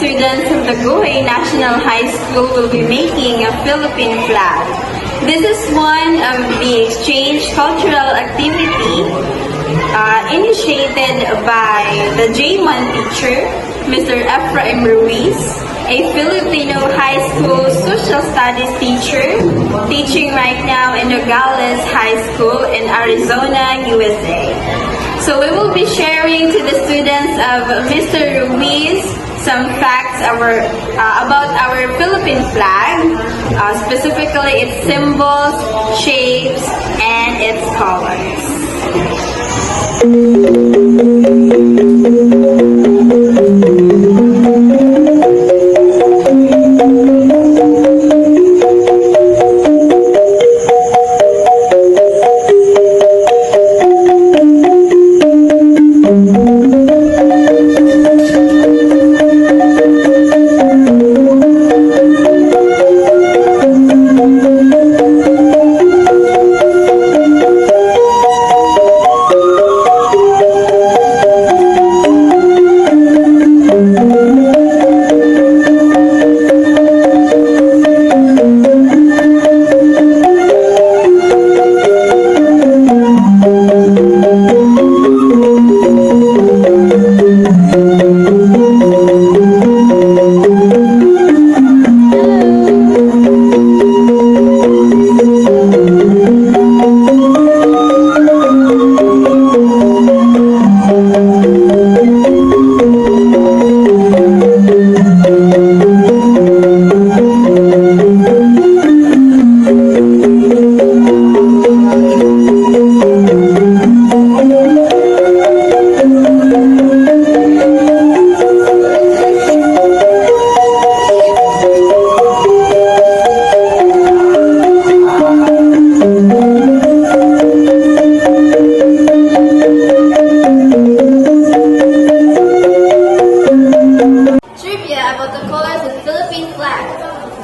students of the Guhay National High School will be making a Philippine flag. This is one of the exchange cultural activity initiated by the J1 teacher, Mr. Ephraim Ruiz, a Filipino high school social studies teacher teaching right now in Nogales High School in Arizona, USA. So we will be sharing to the students of Mr. Ruiz some facts about our Philippine flag, specifically its symbols, shapes, and its colors.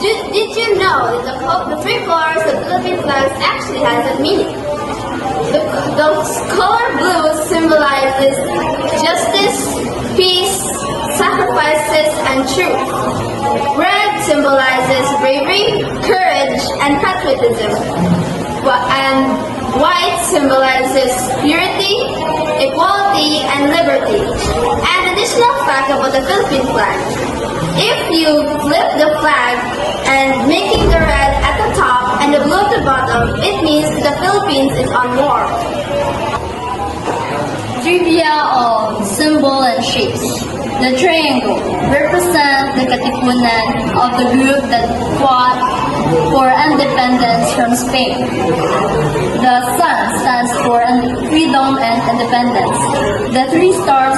Did you know that the three colors of Philippine flags actually has a meaning? The color blue symbolizes justice, peace, sacrifices, and truth. Red symbolizes bravery, courage, and patriotism. And white symbolizes purity, equality, and liberty. An additional fact about the Philippine flag: if you flip the flag and making the red at the top and the blue at the bottom, it means the Philippines is on war. Trivia of symbol and shapes. The triangle represents the katipunan of the group that fought for independence from Spain. The sun stands for freedom and independence. The three stars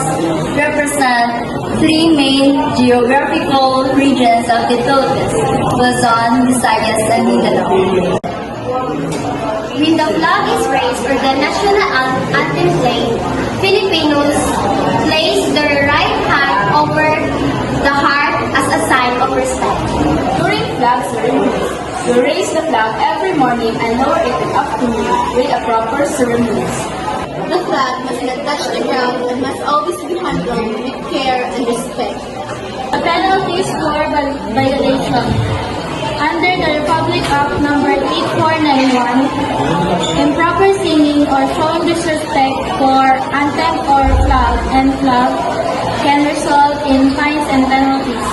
represent three main geographical regions of the Philippines: Luzon, Visayas, and Mindanao. When the flag is raised or the national anthem played, Filipinos place their right hand over the heart as a sign of respect. During flag ceremonies, we raise the flag every morning and lower it in the afternoon with a proper ceremonies. The flag must not touch the ground and must always be handled with care and respect. A penalty is for violation. Under the Republic Act No. 8491, improper singing or showing disrespect for anthem or flag can result in fines and penalties.